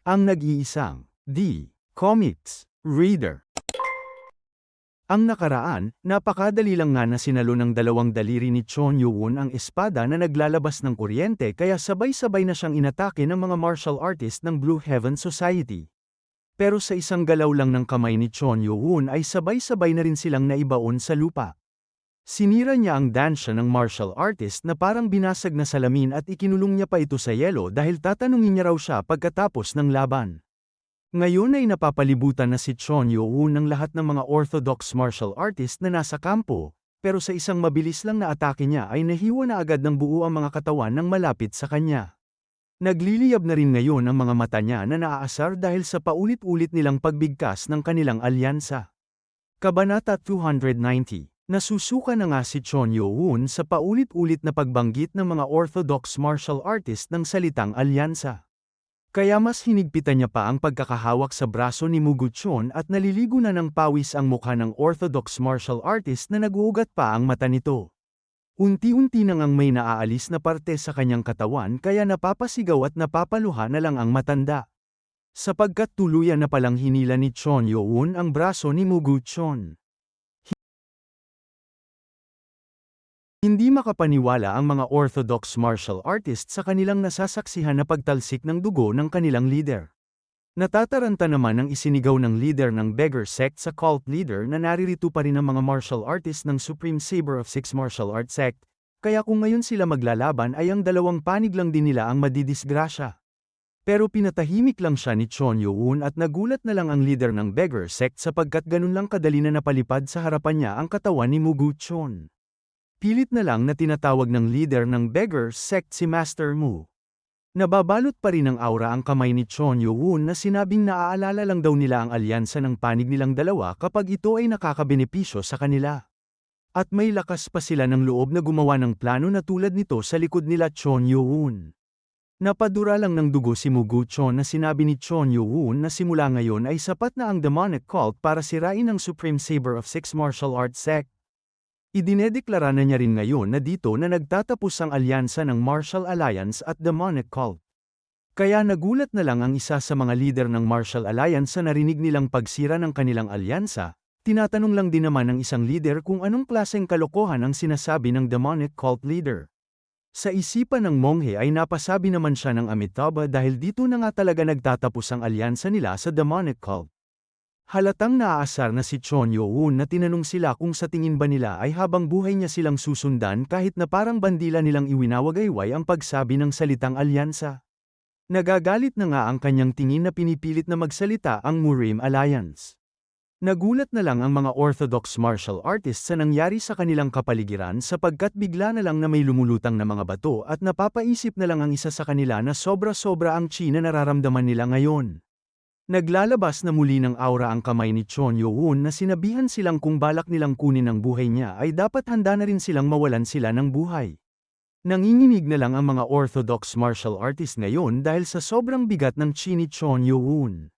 Ang nag-iisang Comics Reader. Ang nakaraan, napakadali lang nga na sinalo ng dalawang daliri ni Chon Yoo-won ang espada na naglalabas ng kuryente kaya sabay-sabay na siyang inatake ng mga martial artist ng Blue Heaven Society. Pero sa isang galaw lang ng kamay ni Chon Yoo-won ay sabay-sabay na rin silang naibaon sa lupa. Sinira niya ang dansya ng martial artist na parang binasag na salamin at ikinulong niya pa ito sa yelo dahil tatanungin niya raw siya pagkatapos ng laban. Ngayon ay napapalibutan na si Chon Yoo-won ng lahat ng mga orthodox martial artist na nasa kampo, pero sa isang mabilis lang na atake niya ay nahiwa na agad ng buo ang mga katawan ng malapit sa kanya. Nagliliyab na rin ngayon ang mga mata niya na naaasar dahil sa paulit-ulit nilang pagbigkas ng kanilang alyansa. Kabanata 290. Nasusuka na nga si Chon Yoo-won sa paulit-ulit na pagbanggit ng mga orthodox martial artist ng salitang alyansa. Kaya mas hinigpitan niya pa ang pagkakahawak sa braso ni Muguchon at naliligo na ng pawis ang mukha ng orthodox martial artist na naguugat pa ang mata nito. Unti-unti nang ang may naaalis na parte sa kanyang katawan kaya napapasigaw at napapaluha na lang ang matanda. Sapagkat tuluyan na palang hinila ni Chon Yoo-won ang braso ni Muguchon. Hindi makapaniwala ang mga orthodox martial artists sa kanilang nasasaksihan na pagtalsik ng dugo ng kanilang leader. Natataranta naman ang isinigaw ng leader ng beggar sect sa cult leader na naririto pa rin ang mga martial artists ng Supreme Saber of Six Martial Arts Sect, kaya kung ngayon sila maglalaban ay ang dalawang panig lang din nila ang madidisgrasya. Pero pinatahimik lang siya ni Chon Yoo-won at nagulat na lang ang leader ng beggar sect sapagkat ganun lang kadali na napalipad sa harapan niya ang katawan ni Muguchon. Pilit na lang na tinatawag ng leader ng beggar sect si Master Mu. Nababalot pa rin ng aura ang kamay ni Chon Yoo-won na sinabing naaalala lang daw nila ang alyansa ng panig nilang dalawa kapag ito ay nakakabenepisyo sa kanila. At may lakas pa sila ng loob na gumawa ng plano na tulad nito sa likod nila Chon Yoo-won. Napadura lang ng dugo si Muguchon na sinabi ni Chon Yoo-won na simula ngayon ay sapat na ang demonic cult para sirain ang Supreme Saber of Six Martial Arts Sect. Idinedeklara na niya rin ngayon na dito na nagtatapos ang alyansa ng Martial Alliance at Demonic Cult. Kaya nagulat na lang ang isa sa mga leader ng Martial Alliance sa narinig nilang pagsira ng kanilang alyansa, tinatanong lang din naman ng isang leader kung anong klaseng kalokohan ang sinasabi ng Demonic Cult leader. Sa isipan ng monghe ay napasabi naman siya ng Amitabha dahil dito na nga talaga nagtatapos ang alyansa nila sa Demonic Cult. Halatang naaasar na si Chon Yoo-won na tinanong sila kung sa tingin ba nila ay habang buhay niya silang susundan kahit na parang bandila nilang iwinawagayway ang pagsabi ng salitang alyansa. Nagagalit na nga ang kanyang tingin na pinipilit na magsalita ang Murim Alliance. Nagulat na lang ang mga orthodox martial artists sa nangyari sa kanilang kapaligiran sapagkat bigla na lang na may lumulutang na mga bato at napapaisip na lang ang isa sa kanila na sobra-sobra ang chi na nararamdaman nila ngayon. Naglalabas na muli ng aura ang kamay ni Chon Yoo-won na sinabihan silang kung balak nilang kunin ang buhay niya ay dapat handa na rin silang mawalan sila ng buhay. Nanginginig na lang ang mga orthodox martial artists ngayon dahil sa sobrang bigat ng chi ni Chon Yoo-won.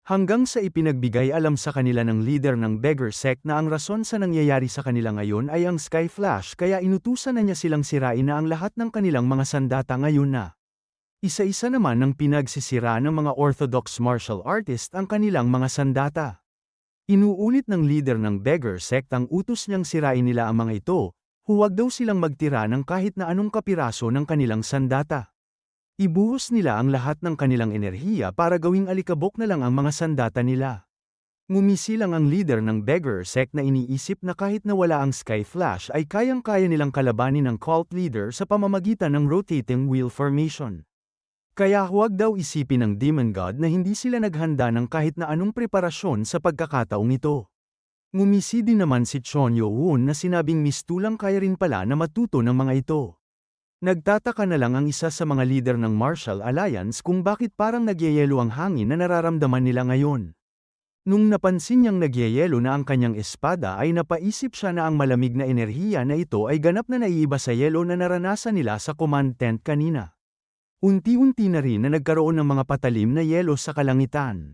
Hanggang sa ipinagbigay alam sa kanila ng leader ng beggar sect na ang rason sa nangyayari sa kanila ngayon ay ang Sky Flash kaya inutusan na niya silang sirain na ang lahat ng kanilang mga sandata ngayon na. Isa-isa naman ang pinagsisira ng mga orthodox martial artist ang kanilang mga sandata. Inuulit ng leader ng beggar sect ang utos niyang sirain nila ang mga ito, huwag daw silang magtira ng kahit na anong kapiraso ng kanilang sandata. Ibuhos nila ang lahat ng kanilang enerhiya para gawing alikabok na lang ang mga sandata nila. Ngumisi lang ang leader ng beggar sect na iniisip na kahit na wala ang Sky Flash ay kayang-kaya nilang kalabanin ang cult leader sa pamamagitan ng rotating wheel formation. Kaya huwag daw isipin ng Demon God na hindi sila naghanda ng kahit na anong preparasyon sa pagkakataong ito. Ngumisi din naman si Chon Yoo-won na sinabing mistulang kaya rin pala na matuto ng mga ito. Nagtataka na lang ang isa sa mga leader ng Martial Alliance kung bakit parang nagyayelo ang hangin na nararamdaman nila ngayon. Nung napansin niyang nagyayelo na ang kanyang espada ay napaisip siya na ang malamig na enerhiya na ito ay ganap na naiiba sa yelo na naranasan nila sa command tent kanina. Unti-unti na rin na nagkaroon ng mga patalim na yelo sa kalangitan.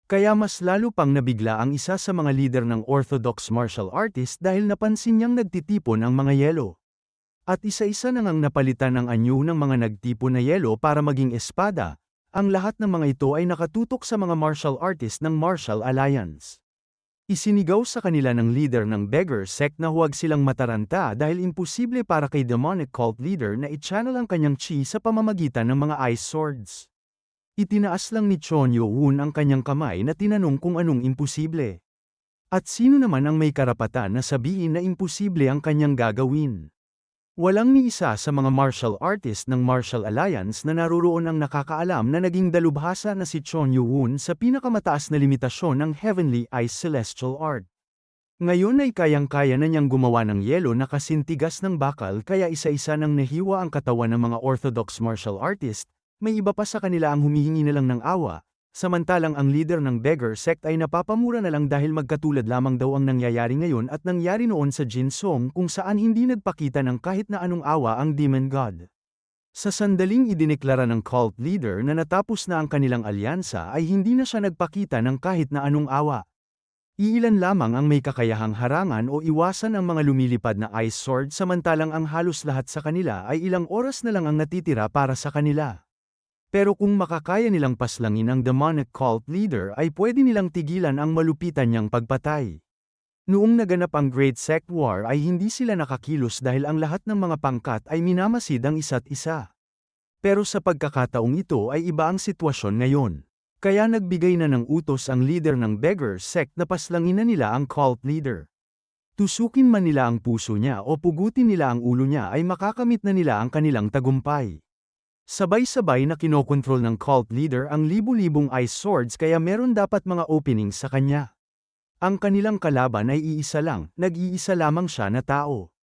Kaya mas lalo pang nabigla ang isa sa mga leader ng orthodox martial artist dahil napansin niyang nagtitipon ang mga yelo. At isa-isa na ngang napalitan ang anyo ng mga nagtipon na yelo para maging espada, Ang lahat ng mga ito ay nakatutok sa mga martial artist ng Martial Alliance. Isinigaw sa kanila ng leader ng Beggar Sect na huwag silang mataranta dahil imposible para kay demonic cult leader na i-channel ang kanyang chi sa pamamagitan ng mga ice swords. Itinaas lang ni Chon Yo-hoon ang kanyang kamay na tinanong kung anong imposible. At sino naman ang may karapatan na sabihin na imposible ang kanyang gagawin? Walang ni isa sa mga martial artist ng Martial Alliance na naroroon ang nakakaalam na naging dalubhasa na si Chon Yo-hoon sa pinakamataas na limitasyon ng Heavenly Ice Celestial Art. Ngayon ay kayang-kaya na niyang gumawa ng yelo na kasintigas ng bakal kaya isa-isa nang nahiwa ang katawan ng mga orthodox martial artist, may iba pa sa kanila ang humihingi na lang ng awa, samantalang ang leader ng Beggar Sect ay napapamura na lang dahil magkatulad lamang daw ang nangyayari ngayon at nangyari noon sa Jinsong kung saan hindi nagpakita ng kahit na anong awa ang Demon God. Sa sandaling idineklara ng cult leader na natapos na ang kanilang alyansa ay hindi na siya nagpakita ng kahit na anong awa. Iilan lamang ang may kakayahang harangan o iwasan ang mga lumilipad na ice sword samantalang ang halos lahat sa kanila ay ilang oras na lang ang natitira para sa kanila. Pero kung makakaya nilang paslangin ang demonic cult leader ay pwede nilang tigilan ang malupitan niyang pagpatay. Noong naganap ang Great Sect War ay hindi sila nakakilos dahil ang lahat ng mga pangkat ay minamasid ang isa't isa. Pero sa pagkakataong ito ay iba ang sitwasyon ngayon. Kaya nagbigay na ng utos ang leader ng Beggar Sect na paslangin na nila ang cult leader. Tusukin man nila ang puso niya o pugutin nila ang ulo niya ay makakamit na nila ang kanilang tagumpay. Sabay-sabay na kinokontrol ng cult leader ang libu-libong ice swords kaya meron dapat mga openings sa kanya. Ang kanilang kalaban ay iisa lang, nag-iisa lamang siya na tao.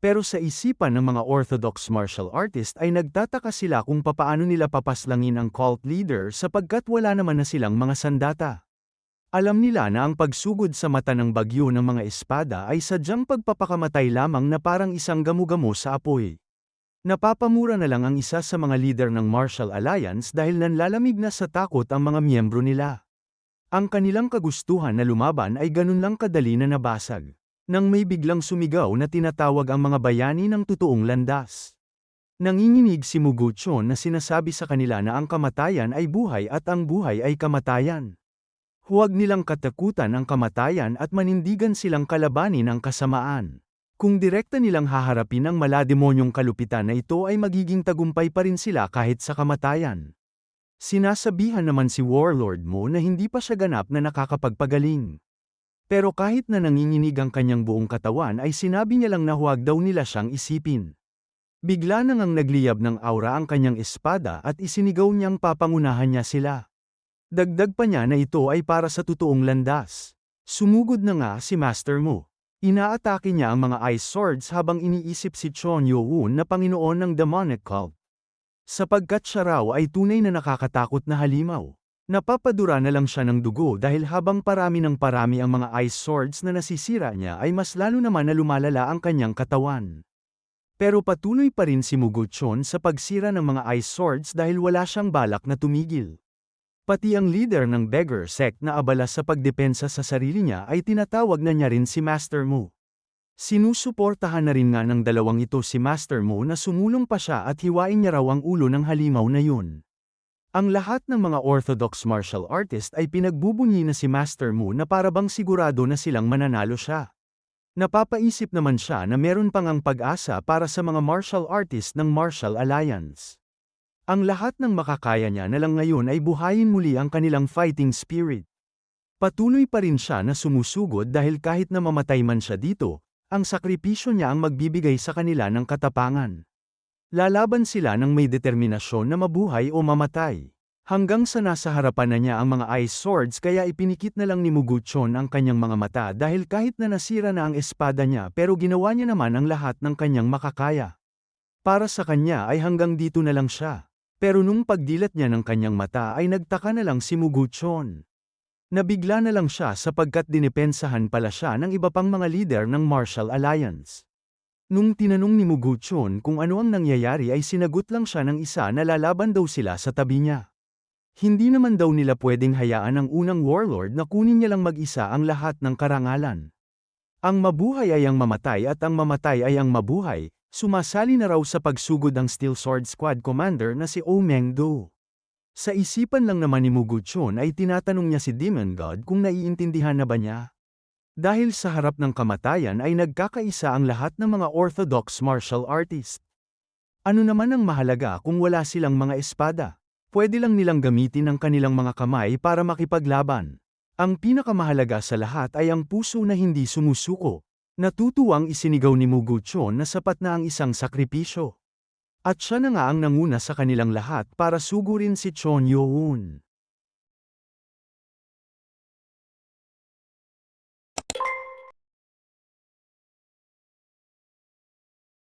Pero sa isipan ng mga orthodox martial artist ay nagtataka sila kung papaano nila papaslangin ang cult leader sapagkat wala naman na silang mga sandata. Alam nila na ang pagsugod sa mata ng bagyo ng mga espada ay sadyang pagpapakamatay lamang na parang isang gamu-gamo sa apoy. Napapamura na lang ang isa sa mga leader ng Martial Alliance dahil nanlalamig na sa takot ang mga miyembro nila. Ang kanilang kagustuhan na lumaban ay ganun lang kadali na nabasag. Nang may biglang sumigaw na tinatawag ang mga bayani ng totoong landas. Nanginginig si Muguchon na sinasabi sa kanila na ang kamatayan ay buhay at ang buhay ay kamatayan. Huwag nilang katakutan ang kamatayan at manindigan silang kalabanin ang kasamaan. Kung direkta nilang haharapin ang malademonyong kalupitan na ito ay magiging tagumpay pa rin sila kahit sa kamatayan. Sinasabihan naman si Warlord Mo na hindi pa siya ganap na nakakapagpagaling. Pero kahit na nanginginig ang kanyang buong katawan ay sinabi niya lang na huwag daw nila siyang isipin. Bigla nang nagliyab ng aura ang kanyang espada at isinigaw niyang papangunahan niya sila. Dagdag pa niya na ito ay para sa totoong landas. Sumugod na nga si Master Mo. Inaatake niya ang mga ice swords habang iniisip si Chon Yo-hoon na Panginoon ng demonic cult. Sapagkat siya raw ay tunay na nakakatakot na halimaw. Napapadura na lang siya ng dugo dahil habang parami ng parami ang mga ice swords na nasisira niya ay mas lalo naman na lumalala ang kanyang katawan. Pero patuloy pa rin si Muguchon sa pagsira ng mga ice swords dahil wala siyang balak na tumigil. Pati ang leader ng Beggar Sect na abala sa pagdepensa sa sarili niya ay tinatawag na niya rin si Master Mo. Sinusuportahan na rin nga ng dalawang ito si Master Mo na sumulong pa siya at hiwain niya raw ang ulo ng halimaw na yun. Ang lahat ng mga orthodox martial artist ay pinagbubunyi na si Master Mo na parabang sigurado na silang mananalo siya. Napapaisip naman siya na meron pang ang pag-asa para sa mga martial artist ng Martial Alliance. Ang lahat ng makakaya niya na lang ngayon ay buhayin muli ang kanilang fighting spirit. Patuloy pa rin siya na sumusugod dahil kahit na mamatay man siya dito, ang sakripisyo niya ang magbibigay sa kanila ng katapangan. Lalaban sila ng may determinasyon na mabuhay o mamatay. Hanggang sa nasa harapan na niya ang mga ice swords kaya ipinikit na lang ni Muguchon ang kanyang mga mata dahil kahit na nasira na ang espada niya pero ginawa niya naman ang lahat ng kanyang makakaya. Para sa kanya ay hanggang dito na lang siya. Pero nung pagdilat niya ng kanyang mata ay nagtaka na lang si Muguchon. Nabigla na lang siya sapagkat dinepensahan pala siya ng iba pang mga leader ng Martial Alliance. Nung tinanong ni Muguchon kung ano ang nangyayari ay sinagot lang siya ng isa na lalaban daw sila sa tabi niya. Hindi naman daw nila pwedeng hayaan ang unang warlord na kunin niya lang mag-isa ang lahat ng karangalan. Ang mabuhay ay ang mamatay at ang mamatay ay ang mabuhay. Sumasali na raw sa pagsugod ang Steel Sword Squad Commander na si Oh Meng-do. Sa isipan lang naman ni Muguchon ay tinatanong niya si Demon God kung naiintindihan na ba niya. Dahil sa harap ng kamatayan ay nagkakaisa ang lahat ng mga orthodox martial artist. Ano naman ang mahalaga kung wala silang mga espada? Pwede lang nilang gamitin ang kanilang mga kamay para makipaglaban. Ang pinakamahalaga sa lahat ay ang puso na hindi sumusuko. Natutuwang isinigaw ni Muguchon na sapat na ang isang sakripisyo. At siya na nga ang nanguna sa kanilang lahat para sugurin si Chon Yo-un.